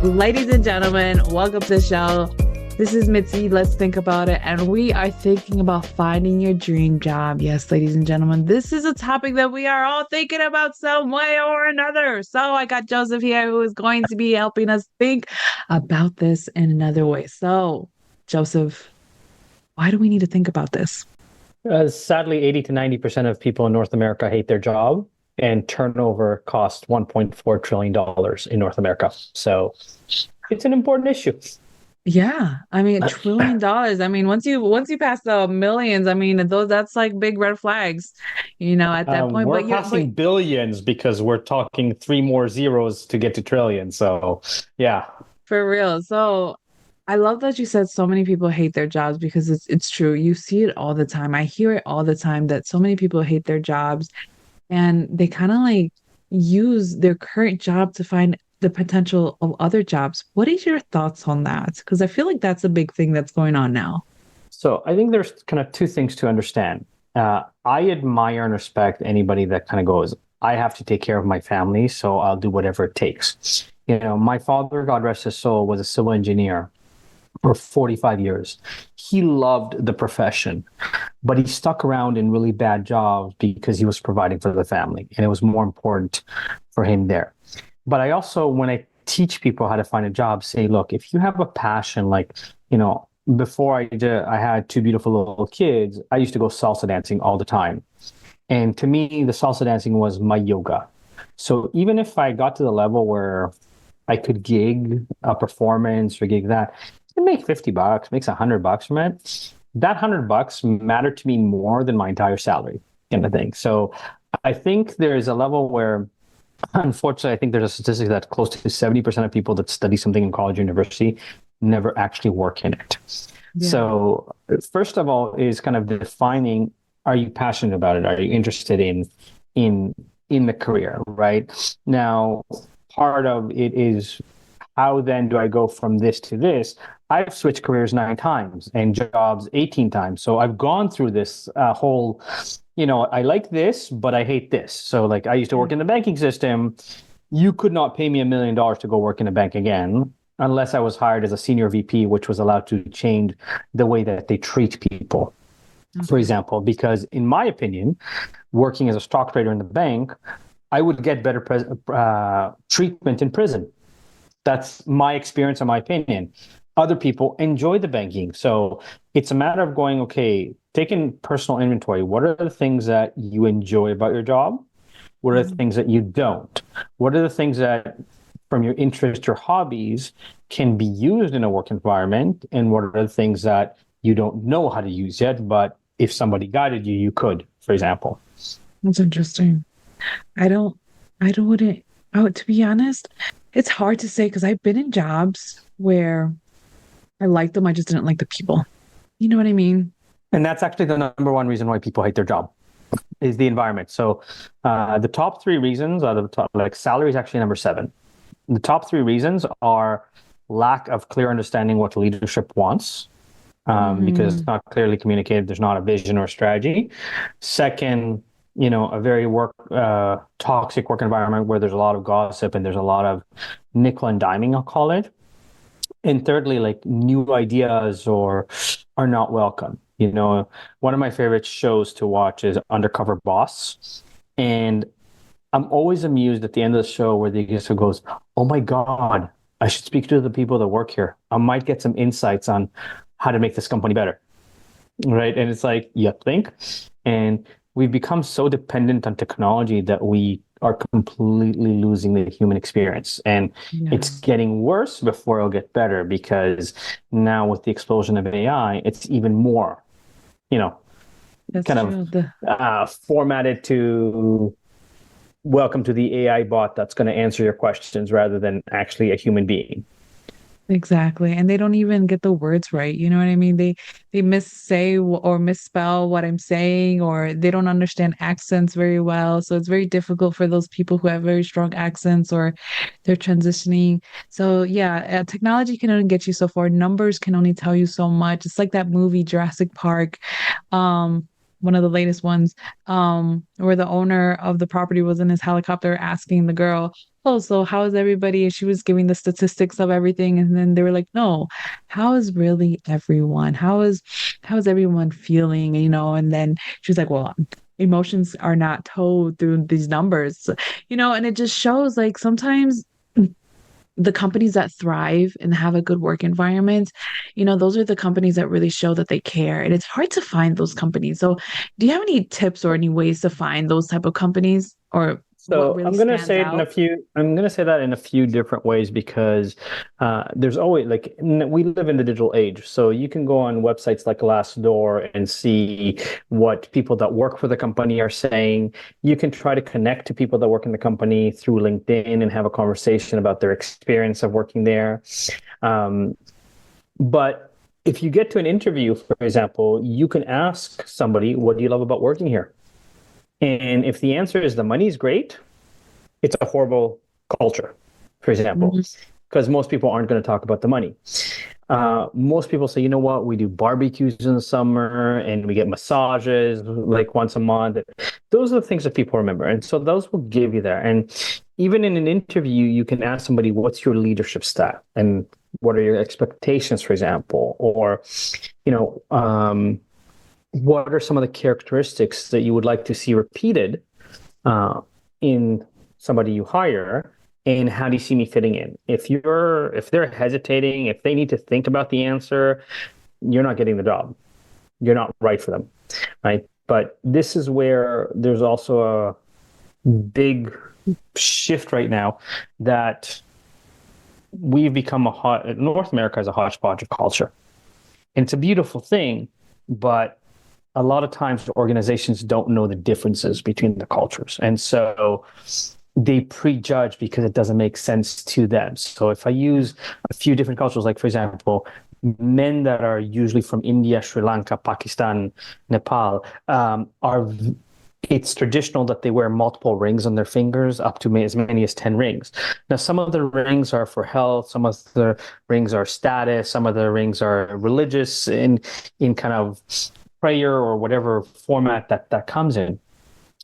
Ladies and gentlemen, welcome to the show. This is Mitzi. Let's think about it. And we are thinking about finding your dream job. Yes, ladies and gentlemen, this is a topic that we are all thinking about some way or another. So I got Joseph here who is going to be helping us think about this in another way. So, Joseph, why do we need to think about this? Sadly, 80 to 90% of people in North America hate their job, and turnover costs $1.4 trillion in North America. So it's an important issue. Yeah, I mean, $1 trillion. I mean, once you pass the millions, I mean, that's like big red flags, at that point. We're But passing billions because we're talking three more zeros to get to trillion. So, yeah. for real. So I love that you said so many people hate their jobs because it's true. You see it all the time. I hear it all the time that so many people hate their jobs and they kind of like use their current job to find the potential of other jobs. What is your thoughts on that? Because I feel like that's a big thing that's going on now. So I think there's kind of two things to understand. I admire and respect anybody that kind of goes, I have to take care of my family, so I'll do whatever it takes. My father, God rest his soul, was a civil engineer for 45 years. He loved the profession, but he stuck around in really bad jobs because he was providing for the family, and it was more important for him there. But I also, when I teach people how to find a job, say, look, if you have a passion, like, before I had two beautiful little kids, I used to go salsa dancing all the time. And to me, the salsa dancing was my yoga. So even if I got to the level where I could gig a performance or gig that, it make $50, makes $100 from it. That $100 mattered to me more than my entire salary, kind of thing. So I think there is a level where, unfortunately, I think there's a statistic that close to 70% of people that study something in college or university never actually work in it. Yeah. So first of all is kind of defining, are you passionate about it? Are you interested in the career, right? Now, part of it is, how then do I go from this to this? I've switched careers 9 times and jobs 18 times. So I've gone through this whole, I like this, but I hate this. So like I used to work in the banking system. You could not pay me $1 million to go work in a bank again unless I was hired as a senior VP, which was allowed to change the way that they treat people. Okay. For example, because in my opinion, working as a stock trader in the bank, I would get better treatment in prison. That's my experience and my opinion. Other people enjoy the banking. So it's a matter of going, okay, taking personal inventory. What are the things that you enjoy about your job? What are the things that you don't? What are the things that from your interest or hobbies can be used in a work environment? And what are the things that you don't know how to use yet, but if somebody guided you, you could, for example. That's interesting. To be honest, it's hard to say because I've been in jobs where I liked them. I just didn't like the people. You know what I mean? And that's actually the number one reason why people hate their job is the environment. So the top 3 reasons out of the top, like salary is actually number 7. The top 3 reasons are lack of clear understanding what leadership wants, because it's not clearly communicated. There's not a vision or strategy. Second, a very toxic work environment where there's a lot of gossip and there's a lot of nickel and diming, I'll call it. And thirdly, like new ideas are not welcome. One of my favorite shows to watch is Undercover Boss. And I'm always amused at the end of the show where the executive goes, oh my God, I should speak to the people that work here. I might get some insights on how to make this company better. Right. And it's like, you think? And we've become so dependent on technology that we are completely losing the human experience. And it's getting worse before it'll get better, because now with the explosion of AI, it's even more, That's kind true. of formatted to welcome to the AI bot that's going to answer your questions rather than actually a human being. Exactly. And they don't even get the words right. You know what I mean? They missay or misspell what I'm saying, or they don't understand accents very well. So it's very difficult for those people who have very strong accents or they're transitioning. So yeah, technology can only get you so far. Numbers can only tell you so much. It's like that movie Jurassic Park. One of the latest ones, where the owner of the property was in his helicopter asking the girl, oh, so how is everybody? And she was giving the statistics of everything. And then they were like, no, how is really everyone? How is everyone feeling? And then she was like, well, emotions are not told through these numbers, and it just shows like sometimes the companies that thrive and have a good work environment, those are the companies that really show that they care. And it's hard to find those companies. So, do you have any tips or any ways to find those type of companies or what So really stands out? I'm gonna say that in a few different ways because there's always like we live in the digital age, so you can go on websites like Glassdoor and see what people that work for the company are saying. You can try to connect to people that work in the company through LinkedIn and have a conversation about their experience of working there. Um, but if you get to an interview, for example, you can ask somebody, "What do you love about working here?" And if the answer is the money's great, it's a horrible culture, for example, Mhm. because most people aren't going to talk about the money. Most people say, you know what, we do barbecues in the summer and we get massages like once a month. Those are the things that people remember. And so those will give you there. And even in an interview, you can ask somebody, what's your leadership style? And what are your expectations, for example? Or, you know, what are some of the characteristics that you would like to see repeated in somebody you hire, and how do you see me fitting in? If they're hesitating, if they need to think about the answer, you're not getting the job. You're not right for them, right? But this is where there's also a big shift right now that we've become North America is a hodgepodge of culture. And it's a beautiful thing, but a lot of times organizations don't know the differences between the cultures. And so they prejudge because it doesn't make sense to them. So if I use a few different cultures, like for example, men that are usually from India, Sri Lanka, Pakistan, Nepal, are it's traditional that they wear multiple rings on their fingers, up to as many as 10 rings. Now, some of the rings are for health, some of the rings are status, some of the rings are religious in kind of prayer or whatever format that comes in.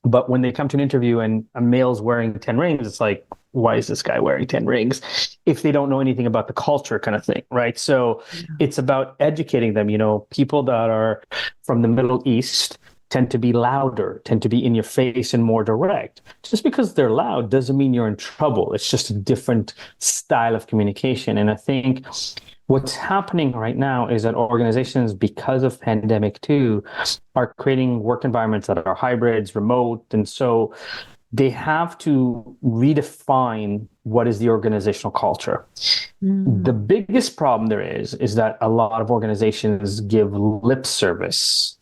But when they come to an interview and a male's wearing 10 rings, it's like, why is this guy wearing 10 rings? If they don't know anything about the culture kind of thing, right? So Yeah. it's about educating them. People that are from the Middle East tend to be louder, tend to be in your face and more direct. Just because they're loud doesn't mean you're in trouble. It's just a different style of communication. And I think what's happening right now is that organizations, because of pandemic too, are creating work environments that are hybrids, remote, and so they have to redefine what is the organizational culture. The Mm. biggest problem there is that a lot of organizations give lip service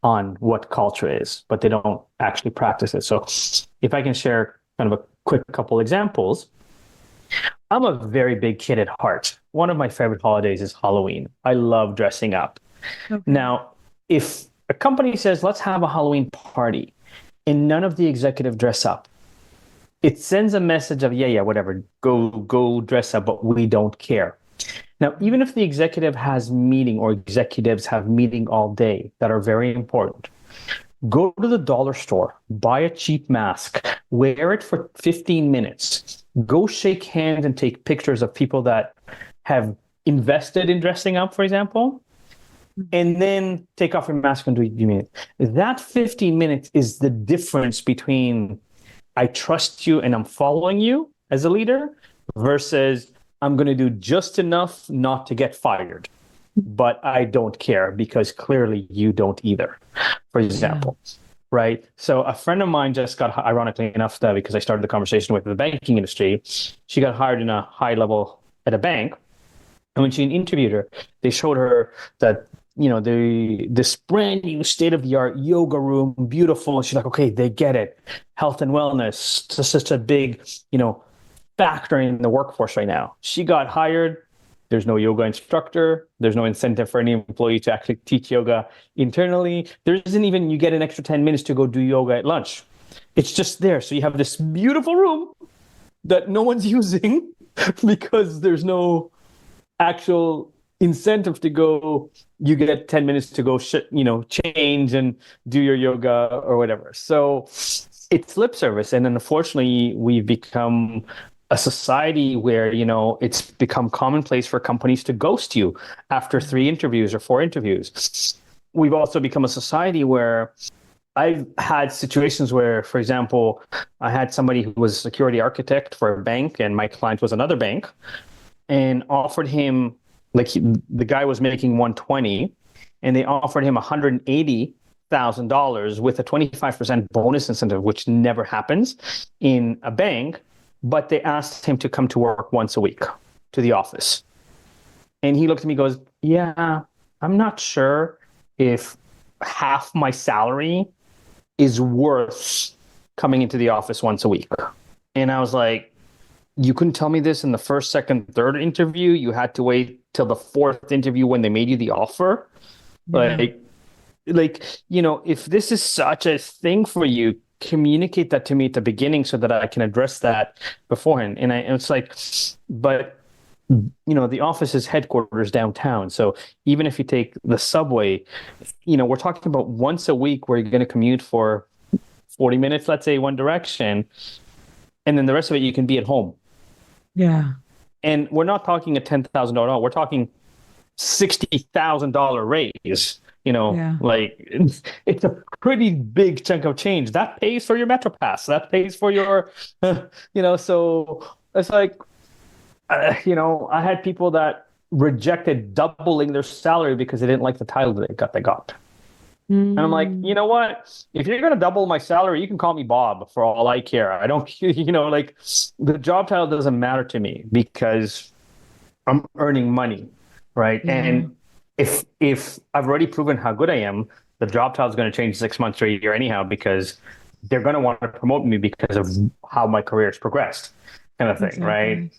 on what culture is, but they don't actually practice it. So if I can share kind of a quick couple examples, I'm a very big kid at heart. One of my favorite holidays is Halloween. I love dressing up. Okay. Now, if a company says, let's have a Halloween party, and none of the executive dress up, it sends a message of, yeah, whatever, go dress up, but we don't care. Now, even if the executive has meeting or executives have meeting all day that are very important, go to the dollar store, buy a cheap mask, wear it for 15 minutes, go shake hands and take pictures of people that have invested in dressing up, for example, and then take off your mask and do it. That 15 minutes is the difference between I trust you and I'm following you as a leader versus I'm going to do just enough not to get fired, but I don't care because clearly you don't either, for Yeah. example. Right. So a friend of mine just got, ironically enough, that because I started the conversation with the banking industry, she got hired in a high level at a bank. And when she interviewed her, they showed her that, this brand new state of the art yoga room, beautiful. And she's like, okay, they get it. Health and wellness, it's such a big, factor in the workforce right now. She got hired. There's no yoga instructor. There's no incentive for any employee to actually teach yoga internally. There isn't even, you get an extra 10 minutes to go do yoga at lunch. It's just there. So you have this beautiful room that no one's using because there's no actual incentive to go. You get 10 minutes to go change and do your yoga or whatever. So it's lip service. And unfortunately, we've become a society where, it's become commonplace for companies to ghost you after 3 interviews or 4 interviews. We've also become a society where I've had situations where, for example, I had somebody who was a security architect for a bank, and my client was another bank, and offered him, like, the guy was making 120, and they offered him $180,000 with a 25% bonus incentive, which never happens in a bank. But they asked him to come to work once a week to the office. And he looked at me and goes, yeah, I'm not sure if half my salary is worth coming into the office once a week. And I was like, you couldn't tell me this in the first, second, third interview. You had to wait till the fourth interview when they made you the offer. Yeah. If this is such a thing for you, communicate that to me at the beginning so that I can address that beforehand. And it's like, but the office is headquarters downtown. So even if you take the subway, we're talking about once a week where you're going to commute for 40 minutes, let's say, one direction. And then the rest of it, you can be at home. Yeah. And we're not talking a $10,000. We're talking $60,000 raise. Yeah. Like, it's a pretty big chunk of change. That pays for your Metro Pass. That pays for your, so it's like, I had people that rejected doubling their salary because they didn't like the title that they got. And I'm like, you know what? If you're going to double my salary, you can call me Bob for all I care. I don't, like, the job title doesn't matter to me because I'm earning money, right? Yeah. And if I've already proven how good I am, the job title is going to change 6 months or a year anyhow, because they're going to want to promote me because of how my career has progressed, kind of thing, Exactly. right?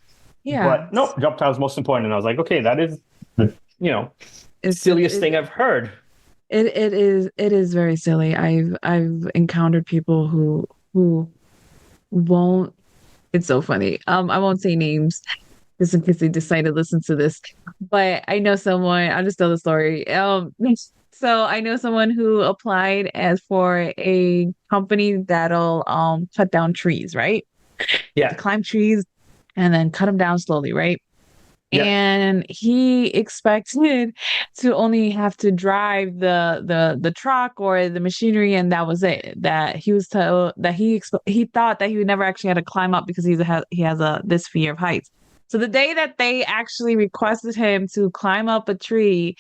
Yeah. But no, job title is most important. And I was like, okay, that is the, It's silliest thing I've heard. it is very silly. I've encountered people who won't. It's so funny. I won't say names just in case they decide to listen to this. But I know someone, I'll just tell the story. So I know someone who applied as for a company that'll cut down trees, right? To Yeah. climb trees and then cut them down slowly, right? Yeah. And he expected to only have to drive the truck or the machinery, and that was it. That he was told that he thought that he would never actually have to climb up because he has a this fear of heights. So the day that they actually requested him to climb up a tree,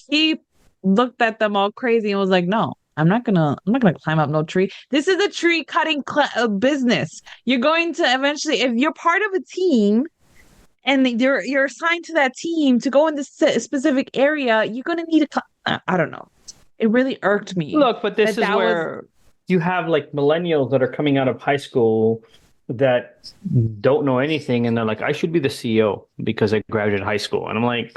he looked at them all crazy and was like, "No, I'm not gonna climb up no tree. This is a tree cutting business. You're going to eventually, if you're part of a team." And you're assigned to that team to go in this specific area, you're gonna need I don't know. It really irked me. Look, but this is that was where you have like millennials that are coming out of high school that don't know anything, and they're like, I should be the CEO because I graduated high school. And I'm like,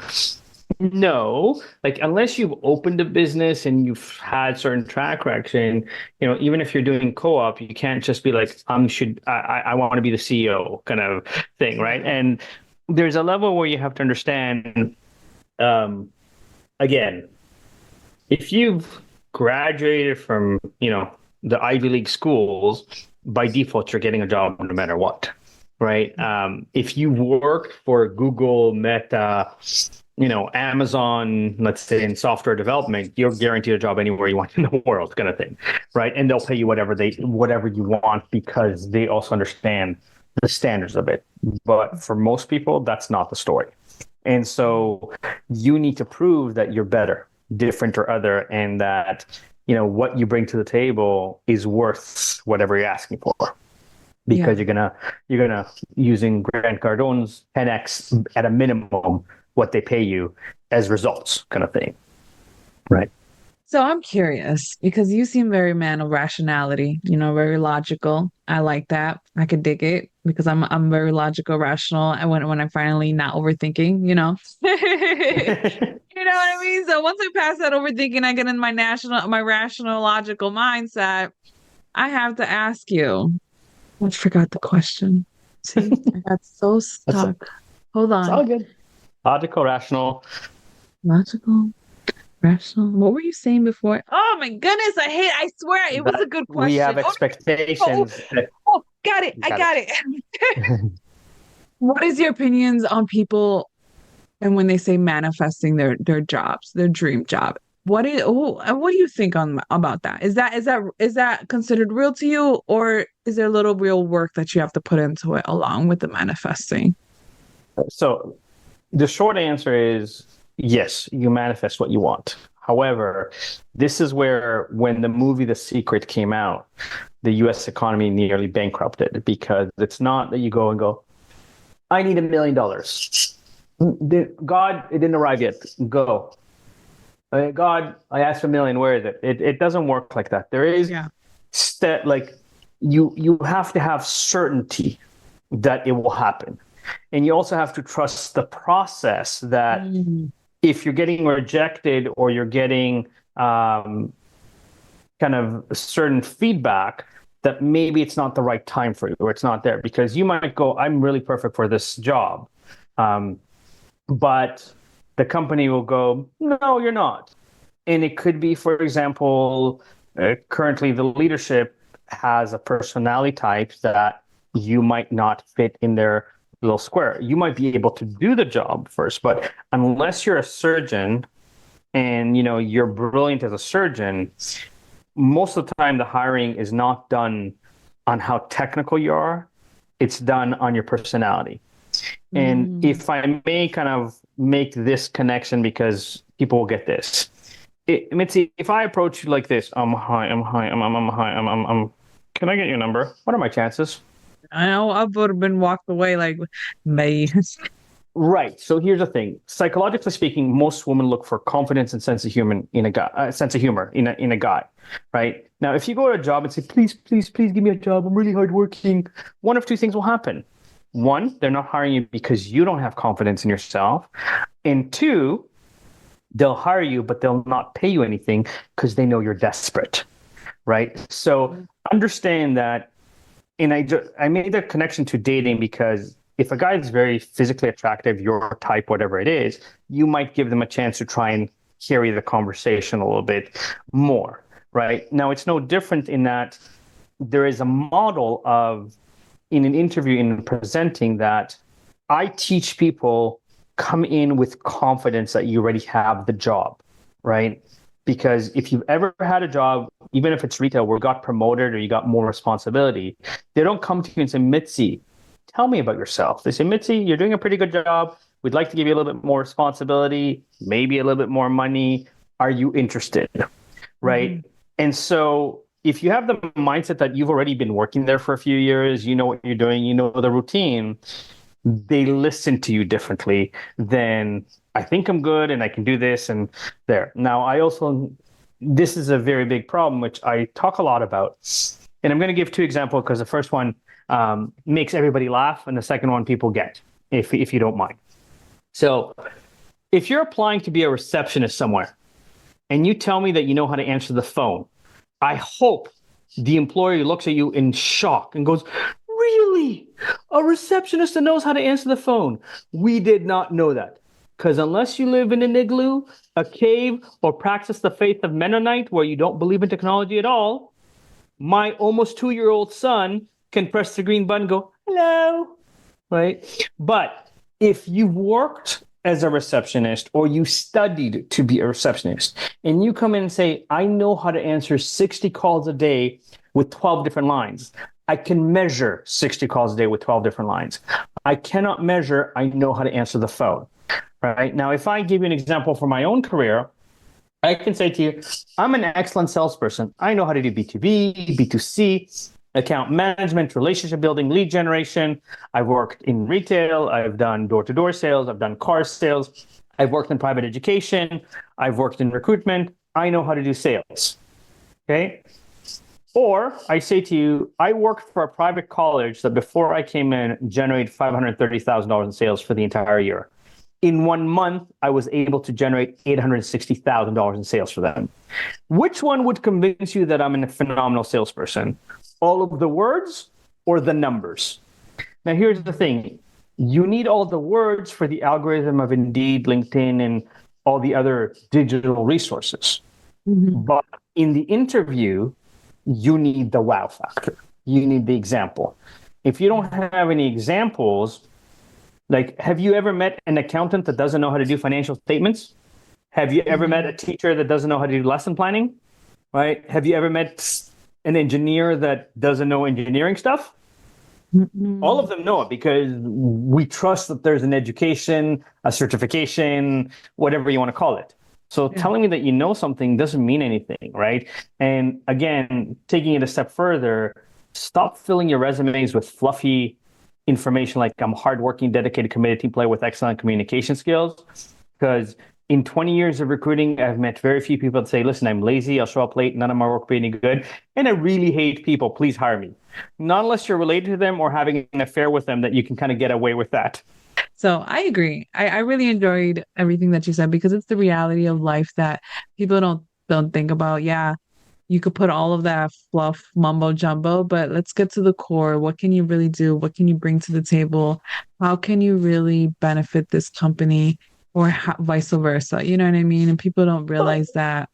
no, like, unless you've opened a business and you've had certain track record, even if you're doing co-op, you can't just be like, I want to be the CEO kind of thing, right? And there's a level where you have to understand, again, if you've graduated from, the Ivy League schools, by default, you're getting a job no matter what, right? If you worked for Google, Meta, Amazon, let's say, in software development, you're guaranteed a job anywhere you want in the world, kind of thing, right? And they'll pay you whatever you want because they also understand the standards of it. But for most people, that's not the story. And so you need to prove that you're better, different, or other, and that, what you bring to the table is worth whatever you're asking for. Because you're gonna using Grant Cardone's 10x at a minimum what they pay you as results, kind of thing. Right. So I'm curious because you seem very man of rationality, very logical. I like that. I could dig it because I'm very logical, rational. And when I'm finally not overthinking, You know what I mean? So once I pass that overthinking, I get in my rational, logical mindset. I have to ask you. I forgot the question. See, I got so stuck. Hold It's all on. good. Logical, rational. Logical. Rational. What were you saying before? Oh my goodness, I swear it was a good question. We have Oh, expectations. got it. I got it. What is your opinions on people and when they say manifesting their jobs, their dream job? What do you think on about that? Is that considered real to you, or is there a little real work that you have to put into it along with the manifesting? So the short answer is yes, you manifest what you want. However, this is where when the movie The Secret came out, the US economy nearly bankrupted because it's not that you go and go, I need $1 million. God, it didn't arrive yet. Go. God, I asked for a million. Where is it? It doesn't work like that. There is Yeah. like you have to have certainty that it will happen. And you also have to trust the process that Mm. if you're getting rejected or you're getting kind of certain feedback, that maybe it's not the right time for you or it's not there because you might go, I'm really perfect for this job. But the company will go, no, you're not. And it could be, for example, currently the leadership has a personality type that you might not fit in their little square. You might be able to do the job first, but unless you're a surgeon and you're brilliant as a surgeon, most of the time the hiring is not done on how technical you are. It's done on your personality. And Mm. if I may kind of make this connection because people will get this. Mitzi, if I approach you like this, I'm high, I'm high, can I get your number? What are my chances? I know I would have been walked away like me. Right. So here's the thing. Psychologically speaking, most women look for confidence and sense of humor in a guy, sense of humor in a guy, right? Now, if you go to a job and say, please, please, please give me a job. I'm really hardworking. One of two things will happen. One, they're not hiring you because you don't have confidence in yourself. And two, they'll hire you, but they'll not pay you anything because they know you're desperate, right? So understand that. And I made the connection to dating because if a guy is very physically attractive, your type, whatever it is, you might give them a chance to try and carry the conversation a little bit more, right? Now, it's no different in that there is a model of, in an interview, in presenting, that I teach people come in with confidence that you already have the job, right? Because if you've ever had a job, even if it's retail, where you got promoted or you got more responsibility, they don't come to you and say, Mitzi, tell me about yourself. They say, Mitzi, you're doing a pretty good job. We'd like to give you a little bit more responsibility, maybe a little bit more money. Are you interested? Mhm. Right. And so if you have the mindset that you've already been working there for a few years, you know what you're doing, you know the routine, they listen to you differently than I think I'm good and I can do this and there. Now, this is a very big problem, which I talk a lot about. And I'm going to give two examples because the first one makes everybody laugh and the second one people get, if you don't mind. So if you're applying to be a receptionist somewhere and you tell me that you know how to answer the phone, I hope the employer looks at you in shock and goes, really? A receptionist that knows how to answer the phone? We did not know that. Because unless you live in an igloo, a cave, or practice the faith of Mennonite where you don't believe in technology at all, my almost 2-year-old son can press the green button and go, hello, right? But if you've worked as a receptionist or you studied to be a receptionist and you come in and say, I know how to answer 60 calls a day with 12 different lines. I can measure 60 calls a day with 12 different lines. I cannot measure, I know how to answer the phone, right? Now, if I give you an example from my own career, I can say to you, I'm an excellent salesperson. I know how to do B2B, B2C, account management, relationship building, lead generation. I've worked in retail. I've done door-to-door sales. I've done car sales. I've worked in private education. I've worked in recruitment. I know how to do sales. Okay. Or I say to you, I worked for a private college that before I came in generated $530,000 in sales for the entire year. In 1 month, I was able to generate $860,000 in sales for them. Which one would convince you that I'm a phenomenal salesperson? All of the words or the numbers? Now, here's the thing. You need all the words for the algorithm of Indeed, LinkedIn, and all the other digital resources. Mhm. But in the interview, you need the wow factor. You need the example. If you don't have any examples, Like, have you ever met an accountant that doesn't know how to do financial statements? Have you ever met a Mhm. teacher that doesn't know how to do lesson planning? Right? Have you ever met an engineer that doesn't know engineering stuff? All Mm-mm. of them know it because we trust that there's an education, a certification, whatever you want to call it. So Yeah. telling me that you know something doesn't mean anything, right? And again, taking it a step further, stop filling your resumes with fluffy information like I'm hardworking, dedicated, committed team player with excellent communication skills. Because in 20 years of recruiting, I've met very few people that say, listen, I'm lazy, I'll show up late, none of my work will be any good, and I really hate people, please hire me. Not unless you're related to them or having an affair with them that you can kind of get away with that. So I agree. I really enjoyed everything that you said because it's the reality of life that people don't think about. Yeah, you could put all of that fluff mumbo jumbo, but let's get to the core. What can you really do? What can you bring to the table? How can you really benefit this company or vice versa? You know what I mean? And people don't Well, realize that.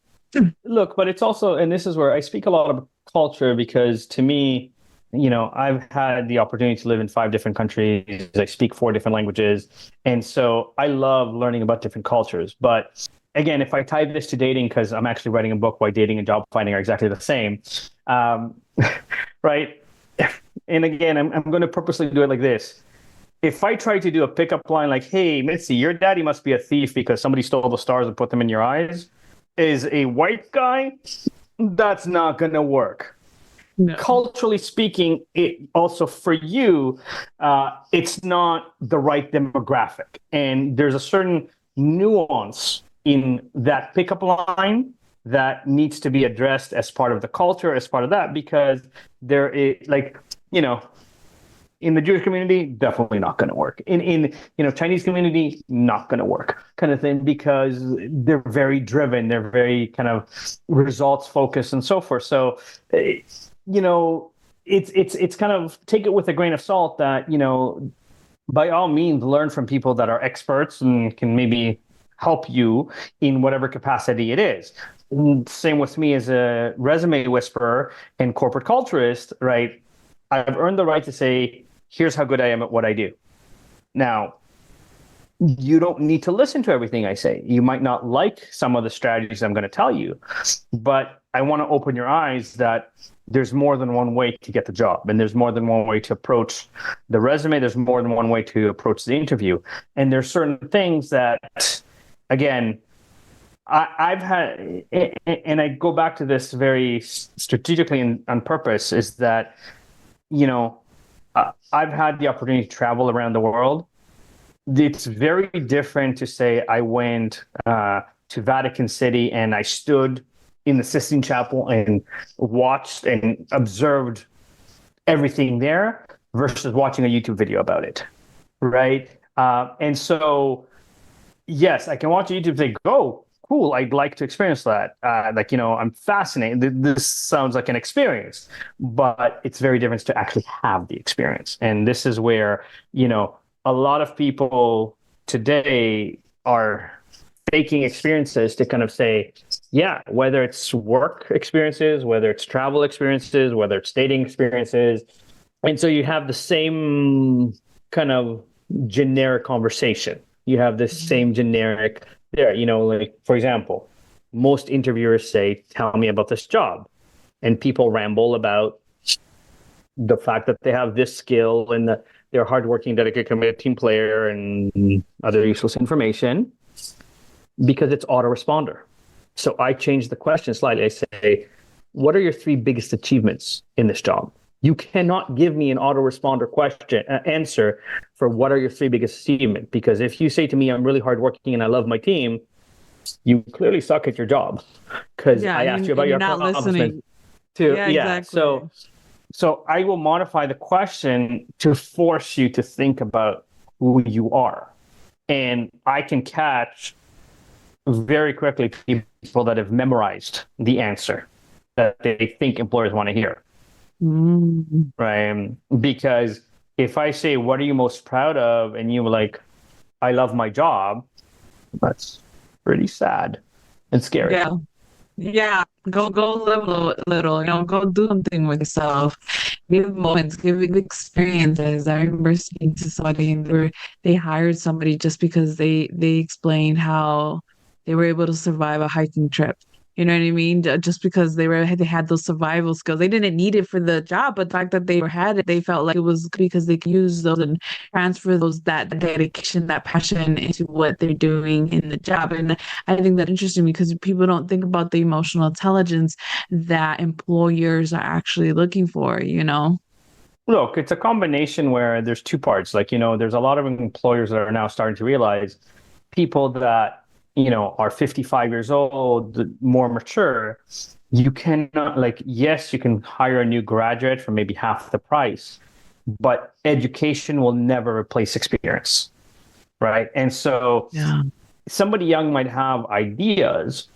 look, but it's also, and this is where I speak a lot of culture because to me, I've had the opportunity to live in 5 different countries. I speak 4 different languages. And so I love learning about different cultures. But again, if I tie this to dating, because I'm actually writing a book why dating and job finding are exactly the same, um, right? And again, I'm going to purposely do it like this. If I try to do a pickup line like, hey, Mitzi, your daddy must be a thief because somebody stole the stars and put them in your eyes, is a white guy, that's not going to work. No. Culturally speaking, it also for you, it's not the right demographic. And there's a certain nuance in that pickup line that needs to be addressed as part of the culture, as part of that, because there is like, you know, in the Jewish community, definitely not going to work. In Chinese community, not going to work, kind of thing, because they're very driven, they're very kind of results focused and so forth. So, you know, it's kind of take it with a grain of salt that by all means learn from people that are experts and can maybe help you in whatever capacity it is. Same with me as a resume whisperer and corporate culturist, right? I've earned the right to say, here's how good I am at what I do. Now, you don't need to listen to everything I say. You might not like some of the strategies I'm going to tell you, but I want to open your eyes that there's more than one way to get the job, and there's more than one way to approach the resume. There's more than one way to approach the interview. And there's certain things that, again, I've had, and I go back to this very strategically and on purpose, is that, I've had the opportunity to travel around the world. It's very different to say I went to Vatican City and I stood in the Sistine Chapel and watched and observed everything there versus watching a YouTube video about it, right? And so, yes, I can watch a YouTube video. Go, cool. I'd like to experience that. I'm fascinated. This sounds like an experience, but it's very different to actually have the experience. And this is where, a lot of people today are faking experiences to kind of say, yeah, whether it's work experiences, whether it's travel experiences, whether it's dating experiences. And so you have the same kind of generic conversation. You have this same generic there, like for example, most interviewers say, tell me about this job. And people ramble about the fact that they have this skill and that they're hardworking, dedicated, committed team player and other useless information because it's autoresponder. So I change the question slightly. I say, what are your 3 biggest achievements in this job? You cannot give me an autoresponder question answer for what are your 3 biggest achievements. Because if you say to me, I'm really hardworking and I love my team, you clearly suck at your job because Yeah, I asked you and about you're your not accomplishments listening. too. Yeah, Yeah. exactly. So I will modify the question to force you to think about who you are. And I can catch very quickly people that have memorized the answer that they think employers want to hear. Mm. Right? Because if I say, what are you most proud of? And you were like, I love my job, that's pretty sad and scary. Yeah. Yeah. Go live a little, go do something with yourself. Give moments, give experiences. I remember speaking to somebody and they hired somebody just because they explained how they were able to survive a hiking trip. You know what I mean? Just because they had those survival skills. They didn't need it for the job, but the fact that they had it, they felt like it was because they could use those and transfer that dedication, that passion into what they're doing in the job. And I think that's interesting because people don't think about the emotional intelligence that employers are actually looking for. Look, it's a combination where there's two parts. Like, there's a lot of employers that are now starting to realize people that, are 55 years old, more mature, you cannot, like, yes, you can hire a new graduate for maybe half the price, but education will never replace experience, right? And so Yeah. somebody young might have ideas,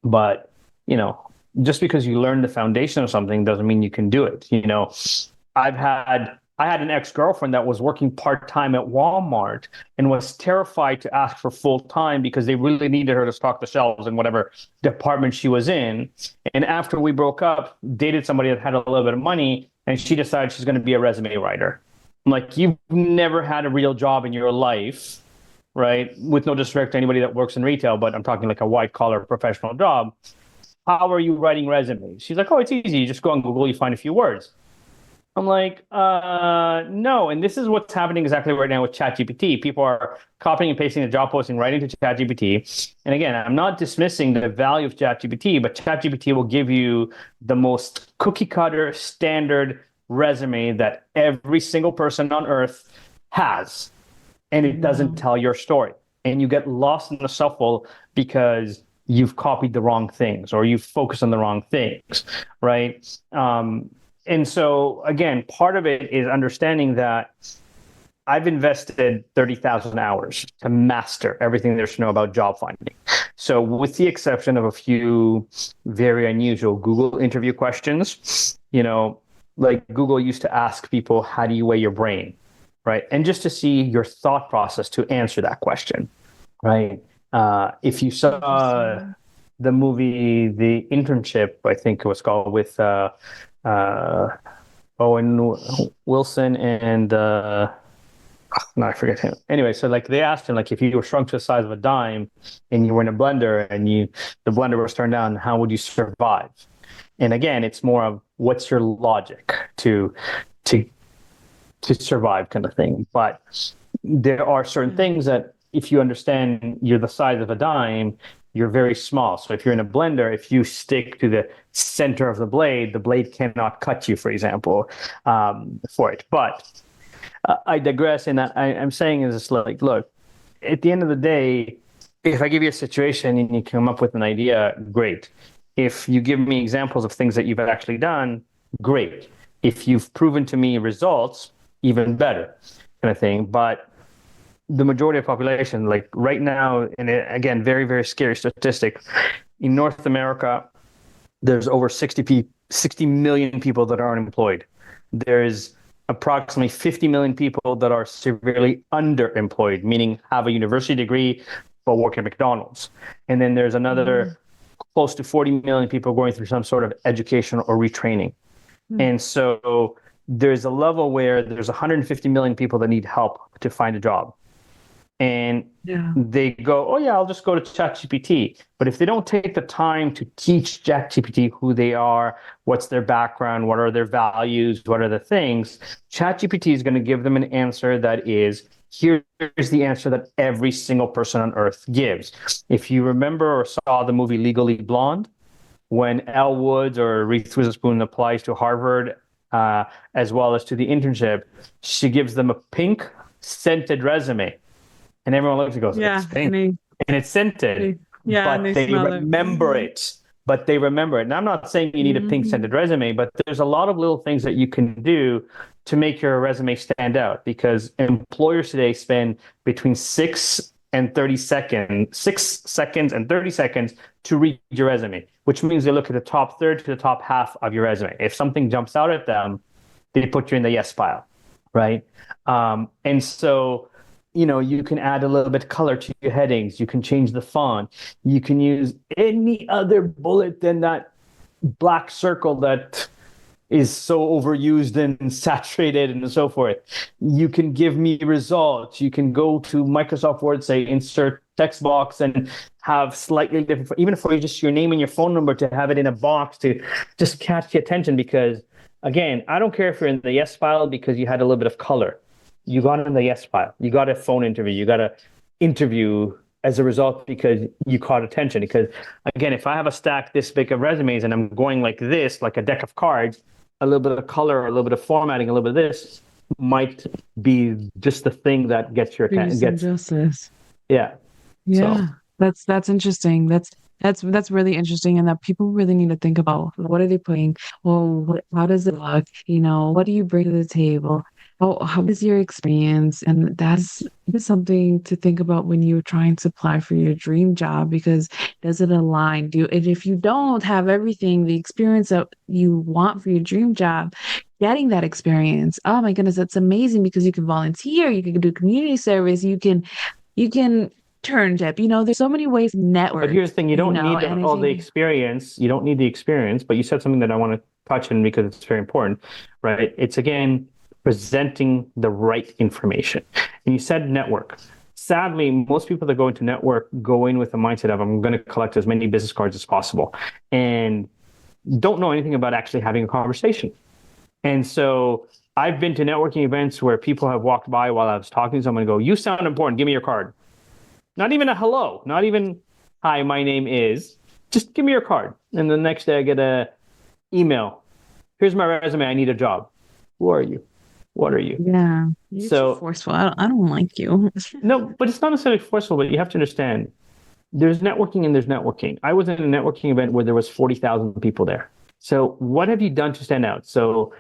but, just because you learn the foundation of something doesn't mean you can do it. I had an ex-girlfriend that was working part-time at Walmart and was terrified to ask for full-time because they really needed her to stock the shelves in whatever department she was in. And after we broke up, dated somebody that had a little bit of money, and she decided she's going to be a resume writer. I'm like, you've never had a real job in your life, right? With no disrespect to anybody that works in retail, but I'm talking like a white-collar professional job. How are you writing resumes? She's like, oh, it's easy. You just go on Google, you find a few words. I'm like, no. And this is what's happening exactly right now with ChatGPT. People are copying and pasting the job posting right into ChatGPT. And again, I'm not dismissing the value of ChatGPT, but ChatGPT will give you the most cookie cutter standard resume that every single person on earth has. And it doesn't Wow. tell your story. And you get lost in the shuffle because you've copied the wrong things or you've focused on the wrong things, right? And so, again, part of it is understanding that I've invested 30,000 hours to master everything there's to know about job finding. So, with the exception of a few very unusual Google interview questions, like Google used to ask people, how do you weigh your brain? Right. And just to see your thought process to answer that question. Right. If you saw Interesting. the movie, The Internship, I think it was called, with uh, Owen Wilson and no, I forget him. Anyway, so like they asked him, like, if you were shrunk to the size of a dime and you were in a blender and the blender was turned down, how would you survive? And again, it's more of what's your logic to to survive, kind of thing. But there are certain Yeah. things that if you understand you're the size of a dime, you're very small. So if you're in a blender, if you stick to the center of the blade cannot cut you, for example, for it. But I digress. And I'm saying is just like, look, at the end of the day, if I give you a situation and you come up with an idea, great. If you give me examples of things that you've actually done, great. If you've proven to me results, even better, kind of thing. But the majority of population, like right now, and again, very, very scary statistic, in North America, there's over 60 million people that are unemployed. There's approximately 50 million people that are severely underemployed, meaning have a university degree but work at McDonald's. And then there's Mhm. another close to 40 million people going through some sort of education or retraining. Mm. And so there's a level where there's 150 million people that need help to find a job. And Yeah. they go, oh, yeah, I'll just go to ChatGPT. But if they don't take the time to teach ChatGPT who they are, what's their background, what are their values, what are the things, ChatGPT is going to give them an answer that is, here's the answer that every single person on earth gives. If you remember or saw the movie Legally Blonde, when Elle Woods or Reese Witherspoon applies to Harvard, as well as to the internship, she gives them a pink scented resume. And everyone looks and goes, it's Yeah. pink and it's scented, And but they they smell it. remember it. But they remember it. And I'm not saying you need a pink Hmm. scented resume, but there's a lot of little things that you can do to make your resume stand out, because employers today spend between 6 seconds and 30 seconds to read your resume, which means they look at the top third to the top half of your resume. If something jumps out at them, they put you in the yes pile, right? And so you can add a little bit of color to your headings. You can change the font. You can use any other bullet than that black circle that is so overused and saturated and so forth. You can give me results. You can go to Microsoft Word, say insert text box, and have slightly different, even for just your name and your phone number, to have it in a box to just catch the attention. Because again, I don't care if you're in the yes file because you had a little bit of color. You got in the yes file. You got a phone interview. You got an interview as a result because you caught attention. Because again, if I have a stack this big of resumes and I'm going like this, like a deck of cards, a little bit of color, a little bit of formatting, a little bit of this might be just the thing that gets your Do attention. some Gets justice. Yeah. So Yeah, that's interesting. That's really interesting, and that people really need to think about what are they putting? Well, how does it look? What do you bring to the table? How is your experience? And that's something to think about when you're trying to apply for your dream job, because does it align? And if you don't have everything, the experience that you want for your dream job, getting that experience, oh my goodness, that's amazing because you can volunteer, you can do community service, you can turn tip. There's so many ways to but network, here's the thing, you don't need and I all the think experience. You don't need the experience, but you said something that I want to touch on because it's very important, right? It's again presenting the right information. And you said network. Sadly, most people that go into network go in with the mindset of I'm going to collect as many business cards as possible and don't know anything about actually having a conversation. And so I've been to networking events where people have walked by while I was talking to someone and go, "You sound important, give me your card." Not even a hello, not even, "Hi, my name is," just give me your card. And the next day I get a email. "Here's my resume. I need a job." Who are you? What are you? yeah, you're too So, forceful. I don't like you. no, but it's not necessarily forceful, but you have to understand there's networking and there's networking. I was in a networking event where there was 40,000 people there. So what have you done to stand out? So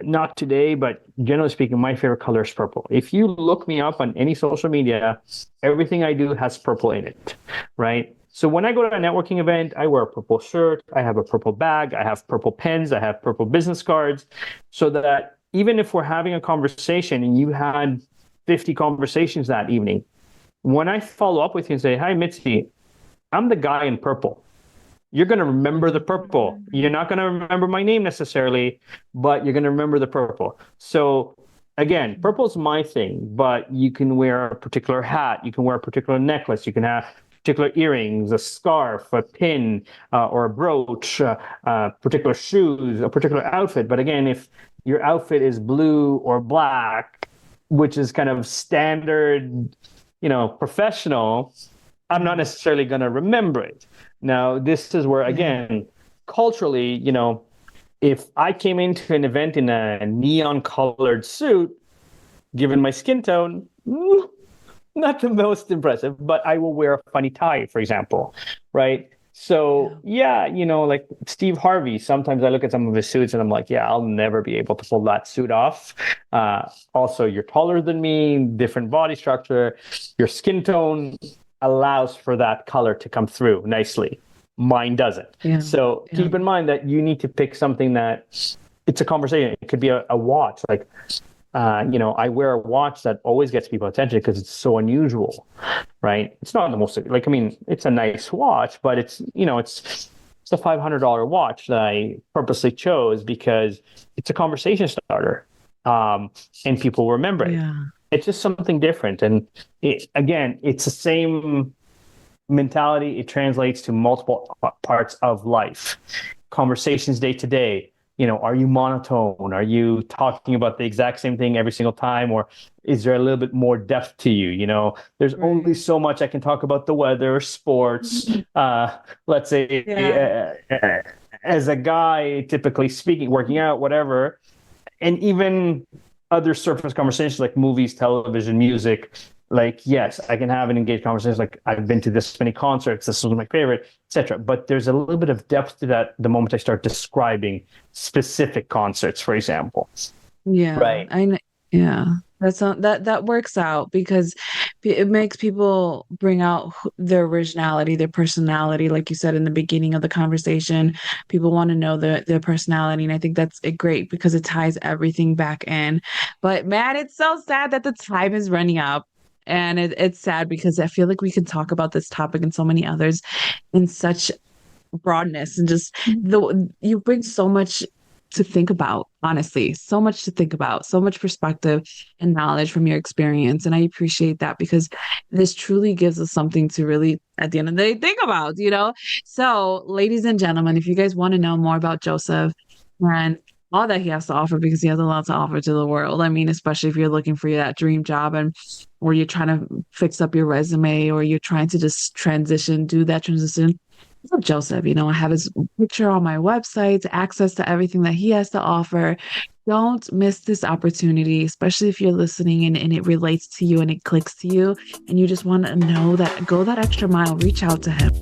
not today, but generally speaking, my favorite color is purple. If you look me up on any social media, everything I do has purple in it, right? So when I go to a networking event, I wear a purple shirt, I have a purple bag, I have purple pens, I have purple business cards, so that even if we're having a conversation and you had 50 conversations that evening, when I follow up with you and say, "Hi, Mitzi, I'm the guy in purple," you're going to remember the purple. You're not going to remember my name necessarily, but you're going to remember the purple. So again, purple's my thing, but you can wear a particular hat. You can wear a particular necklace. You can have particular earrings, a scarf, a pin, or a brooch, particular shoes, a particular outfit. But again, if your outfit is blue or black, which is kind of standard, professional, I'm not necessarily going to remember it. Now, this is where, Yeah. again, culturally, if I came into an event in a neon colored suit, given my skin tone, not the most impressive, but I will wear a funny tie, for example, right? So, yeah, like Steve Harvey, sometimes I look at some of his suits and I'm like, yeah, I'll never be able to pull that suit off. Also, you're taller than me, different body structure, your skin tone allows for that color to come through nicely. Mine doesn't. Yeah. So Yeah. keep in mind that you need to pick something that it's a conversation. It could be a watch. Like, I wear a watch that always gets people attention because it's so unusual, right? It's not the most, it's a nice watch, but it's a $500 watch that I purposely chose because it's a conversation starter, and people remember it. Yeah. It's just something different. And again, it's the same mentality. It translates to multiple parts of life, conversations day to day. Are you monotone? Are you talking about the exact same thing every single time? Or is there a little bit more depth to you? There's only so much I can talk about the weather, sports, let's say, Yeah. as a guy, typically speaking, working out, whatever. And even other surface conversations like movies, television, music. Like, yes, I can have an engaged conversation. Like, I've been to this many concerts. This was my favorite, etc. But there's a little bit of depth to that the moment I start describing specific concerts, for example. Yeah. Right. Yeah. That works out because it makes people bring out their originality, their personality. Like you said in the beginning of the conversation, people want to know their personality. And I think that's great because it ties everything back in. But man, it's so sad that the time is running up. And it's sad because I feel like we can talk about this topic and so many others in such broadness and just you bring so much to think about, honestly, so much to think about, so much perspective and knowledge from your experience. And I appreciate that because this truly gives us something to really, at the end of the day, think about, you know? So, ladies and gentlemen, if you guys want to know more about Joseph and all that he has to offer, because he has a lot to offer to the world. I mean, especially if you're looking for that dream job and or you're trying to fix up your resume or you're trying to just transition, do that transition. Joseph, you know, I have his picture on my website, access to everything that he has to offer. Don't miss this opportunity, especially if you're listening and it relates to you and it clicks to you and you just want to know that go that extra mile, reach out to him.